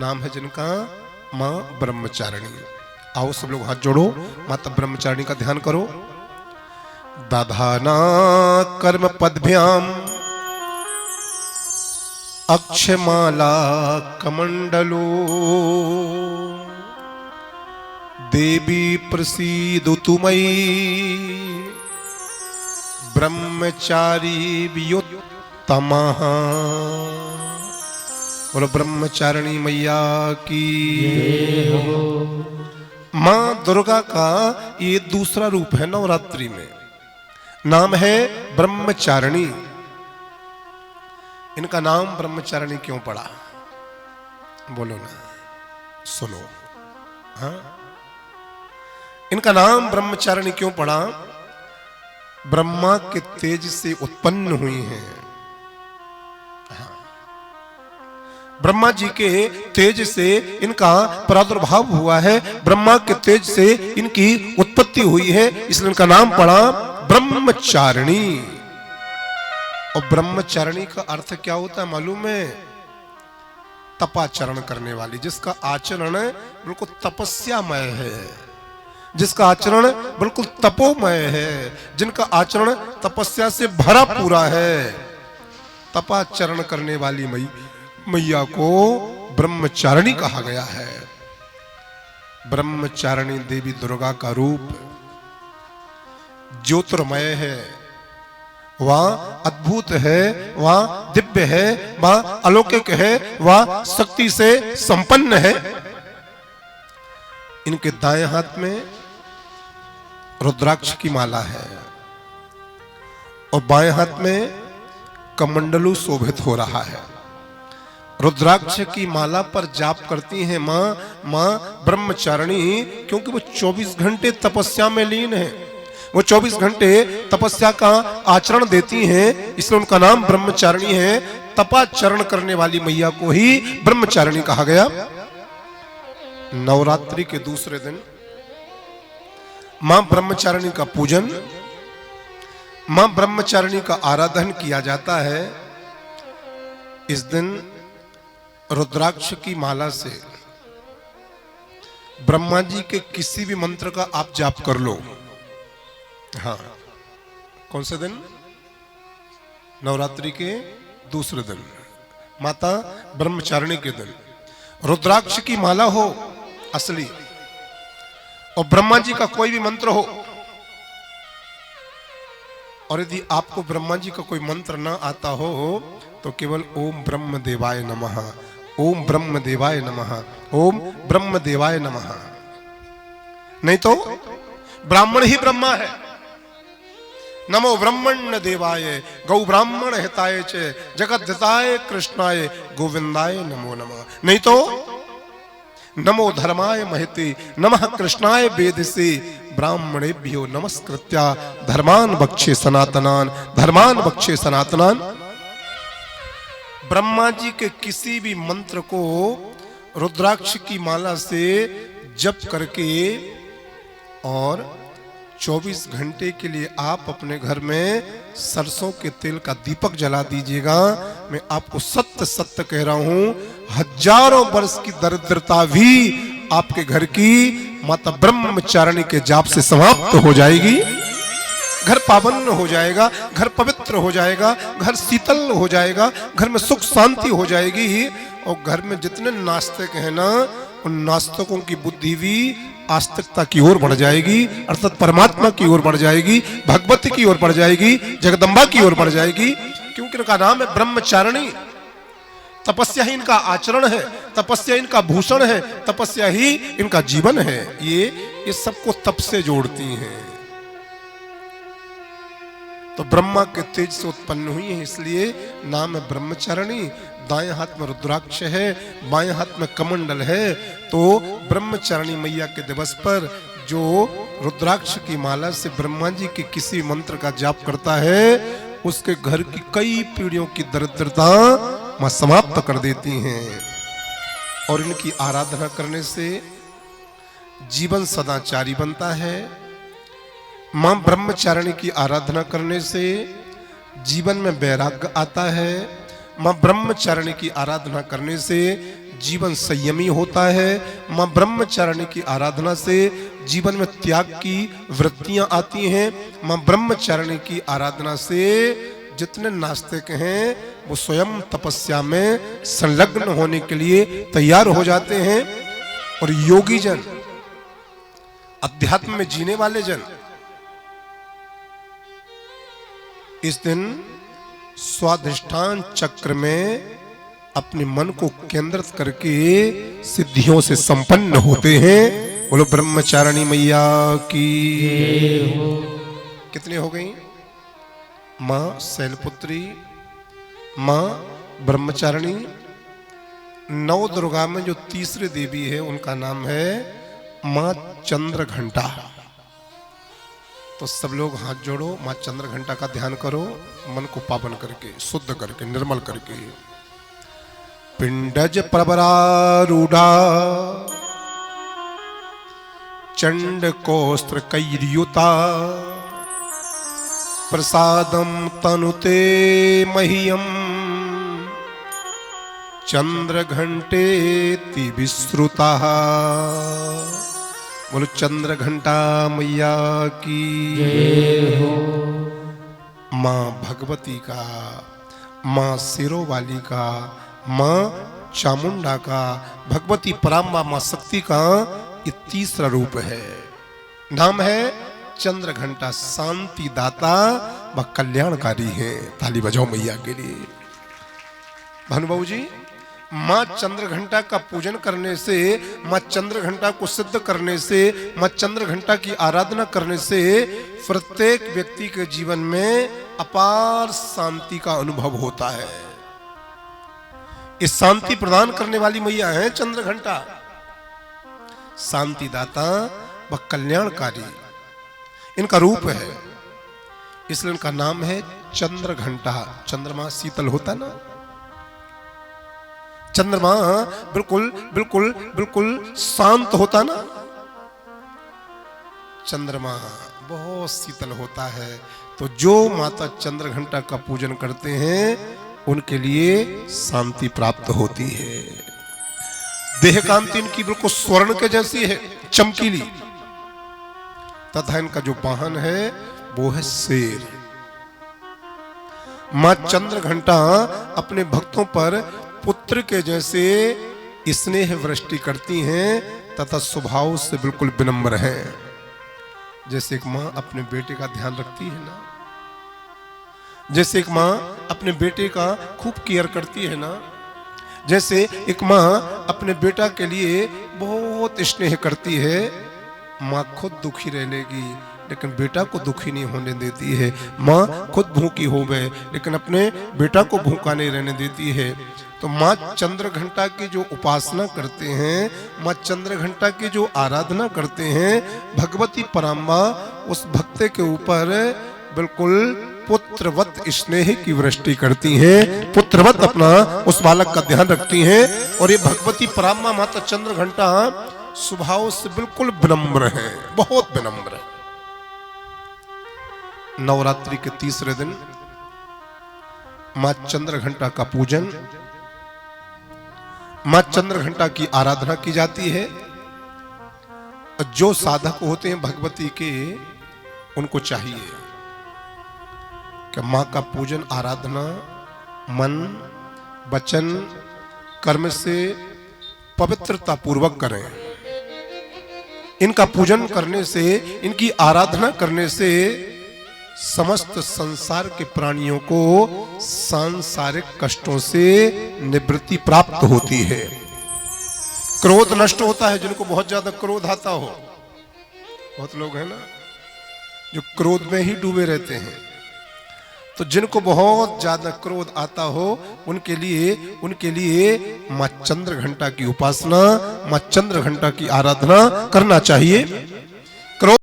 नाम है जिनका माँ ब्रह्मचारिणी। आओ सब लोग हाथ जोड़ो, माता ब्रह्मचारिणी का ध्यान करो। दधाना कर्म पदभ्याम अक्षमाला कमंडलो देवी प्रसीदतु मयि ब्रह्मचारी वियुत्तमः। बोलो ब्रह्मचारिणी मैया की। मां दुर्गा का ये दूसरा रूप है नवरात्रि में, नाम है ब्रह्मचारिणी। इनका नाम ब्रह्मचारिणी क्यों पड़ा? बोलो ना, सुनो। हाँ, इनका नाम ब्रह्मचारिणी क्यों पड़ा? ब्रह्मा के तेज से उत्पन्न हुई हैं। ब्रह्मा जी के तेज से इनका प्रादुर्भाव हुआ है, ब्रह्मा के तेज से इनकी उत्पत्ति हुई है, इसलिए इनका नाम पड़ा ब्रह्मचारिणी। और ब्रह्मचारिणी का अर्थ क्या होता है मालूम है? तपाचरण करने वाली, जिसका आचरण बिल्कुल तपस्यामय है, जिसका आचरण बिल्कुल तपोमय है, जिनका आचरण तपस्या से भरा पूरा है। तपाचरण करने वाली मैया को ब्रह्मचारिणी कहा गया है। ब्रह्मचारिणी देवी दुर्गा का रूप ज्योतिर्मय है, वह अद्भुत है, वह दिव्य है, वह अलौकिक है, वह शक्ति से संपन्न है। इनके दाएं हाथ में रुद्राक्ष की माला है और बाएं हाथ में कमंडलू शोभित हो रहा है। रुद्राक्ष की माला पर जाप करती हैं मां ब्रह्मचारिणी, क्योंकि वो 24 घंटे तपस्या में लीन है, वो 24 घंटे तपस्या का आचरण देती हैं, इसलिए उनका नाम ब्रह्मचारिणी है। तपाचरण करने वाली मैया को ही ब्रह्मचारिणी कहा गया। नवरात्रि के दूसरे दिन मां ब्रह्मचारिणी का पूजन, मां ब्रह्मचारिणी का आराधन किया जाता है। इस दिन रुद्राक्ष की माला से ब्रह्मा जी के किसी भी मंत्र का आप जाप कर लो। हाँ, कौन से दिन? नवरात्रि के दूसरे दिन, माता ब्रह्मचारिणी के दिन रुद्राक्ष की माला हो असली, और ब्रह्मा जी का कोई भी मंत्र हो, और यदि आपको ब्रह्मा जी का कोई मंत्र ना आता हो तो केवल ओम ब्रह्म देवाय नमः, ओम ब्रह्म देवाय नमः, ओम ब्रह्म देवाय नमः। नहीं तो ब्राह्मण ही ब्रह्मा है। नमो ब्रह्मण्य देवाय गौ ब्राह्मण हिताय च जगद्धिताय कृष्णाय गोविंदाय नमो नमः। नहीं तो नमो धर्माय महते नमः कृष्णाय वेदसे ब्राह्मणेभ्यो नमस्कृत्या धर्मान बक्षे सनातनान, धर्मान बक्षे सनातनान। ब्रह्मा जी के किसी भी मंत्र को रुद्राक्ष की माला से जप करके और 24 घंटे के लिए आप अपने घर में सरसों के तेल का दीपक जला दीजिएगा। मैं आपको सत्य सत्य कह रहा हूं, हजारों वर्ष की दरिद्रता भी आपके घर की माता ब्रह्मचारिणी के जाप से समाप्त हो जाएगी। घर पावन हो जाएगा, घर पवित्र हो जाएगा, घर शीतल हो जाएगा, घर में सुख शांति हो जाएगी। और घर में जितने नास्तिक हैं ना, उन नास्तिकों की बुद्धि भी आस्तिकता की ओर बढ़ जाएगी, अर्थात परमात्मा की ओर बढ़ जाएगी, भगवती की ओर बढ़ जाएगी, जगदम्बा की ओर बढ़ जाएगी। क्योंकि इनका नाम है ब्रह्मचारिणी। तपस्या ही इनका आचरण है, तपस्या इनका भूषण है, तपस्या ही इनका जीवन है। ये सबको तप से जोड़ती हैं। तो ब्रह्मा के तेज से उत्पन्न हुई है, इसलिए नाम है ब्रह्मचारिणी। दाएं हाथ में रुद्राक्ष है, बाएं हाथ में कमंडल है। तो ब्रह्मचारिणी मैया के दिवस पर जो रुद्राक्ष की माला से ब्रह्मा जी के किसी मंत्र का जाप करता है, उसके घर की कई पीढ़ियों की दरिद्रता मां समाप्त कर देती हैं। और इनकी आराधना करने से जीवन सदाचारी बनता है। मां ब्रह्मचारिणी की आराधना करने से जीवन में वैराग्य आता है। मां ब्रह्मचारिणी की आराधना करने से जीवन संयमी होता है। मां ब्रह्मचारिणी की आराधना से जीवन में त्याग की वृत्तियां आती हैं। मां ब्रह्मचारिणी की आराधना से जितने नास्तिक हैं वो स्वयं तपस्या में संलग्न होने के लिए तैयार हो जाते हैं। और योगी जन, अध्यात्म में जीने वाले जन इस दिन स्वाधिष्ठान चक्र में अपने मन को केंद्रित करके सिद्धियों से संपन्न होते हैं। बोलो ब्रह्मचारिणी मैया की। कितने हो गई? मां शैलपुत्री, मां ब्रह्मचारिणी। नौ दुर्गा में जो तीसरी देवी है उनका नाम है मां चंद्रघंटा। तो सब लोग हाथ जोड़ो, मां चंद्रघंटा का ध्यान करो, मन को पावन करके, शुद्ध करके, निर्मल करके। पिंडज प्रवरारूढ़ा चंड कोस्त्र कैर्युता प्रसादम तनुते मह्यम चंद्रघंटेति विश्रुता। बोलो चंद्रघंटा मैया की जय हो। मां भगवती का, मां सिरों वाली का, मां चामुंडा का, भगवती पराम्बा मां शक्ति का ये तीसरा रूप है। नाम है चंद्रघंटा। शांति दाता व कल्याणकारी है। ताली बजाओ मैया के लिए। भानुबाबू जी, मां चंद्रघंटा का पूजन करने से, मां चंद्रघंटा को सिद्ध करने से, मां चंद्रघंटा की आराधना करने से प्रत्येक व्यक्ति के जीवन में अपार शांति का अनुभव होता है। इस शांति प्रदान करने वाली मैया है चंद्रघंटा। शांति दाता व कल्याणकारी इनका रूप है, इसलिए इनका नाम है चंद्रघंटा। चंद्रमा शीतल होता ना, चंद्रमा बिल्कुल बिल्कुल बिल्कुल शांत होता ना, चंद्रमा बहुत शीतल होता है। तो जो माता चंद्रघंटा का पूजन करते हैं उनके लिए शांति प्राप्त होती है। देह कांति इनकी बिल्कुल स्वर्ण के जैसी है, चमकीली। तथा इनका जो वाहन है वो है शेर। मां चंद्रघंटा अपने भक्तों पर पुत्र के जैसे स्नेह वृष्टि करती हैं तथा स्वभाव से बिल्कुल विनम्र हैं। जैसे एक मां अपने बेटे का ध्यान रखती है ना, जैसे एक मां अपने बेटे का खूब केयर करती है ना, जैसे एक मां अपने बेटा के लिए बहुत स्नेह करती है। मां खुद दुखी रह लेगी लेकिन बेटा को दुखी नहीं होने देती है। मां खुद भूखी हो गए लेकिन अपने बेटा को भूखा नहीं रहने देती है। तो मां चंद्रघंटा की जो उपासना करते हैं, मां चंद्रघंटा की जो आराधना करते हैं, भगवती पराम्बा उस भक्त के ऊपर बिल्कुल पुत्रवत स्नेह की वृष्टि करती हैं, पुत्रवत अपना उस बालक का ध्यान रखती हैं। और ये भगवती पराम्बा माता चंद्रघंटा स्वभाव से बिल्कुल विनम्र है, बहुत विनम्र है। नवरात्रि के तीसरे दिन मां चंद्रघंटा का पूजन, मां चंद्रघंटा की आराधना की जाती है। जो साधक होते हैं भगवती के, उनको चाहिए कि मां का पूजन आराधना मन वचन कर्म से पवित्रता पूर्वक करें। इनका पूजन करने से, इनकी आराधना करने से समस्त संसार के प्राणियों को सांसारिक कष्टों से निवृत्ति प्राप्त होती है। क्रोध नष्ट होता है। जिनको बहुत ज्यादा क्रोध आता हो, बहुत लोग हैं ना जो क्रोध में ही डूबे रहते हैं, तो जिनको बहुत ज्यादा क्रोध आता हो उनके लिए मां चंद्रघंटा की उपासना, मां चंद्रघंटा की आराधना करना चाहिए।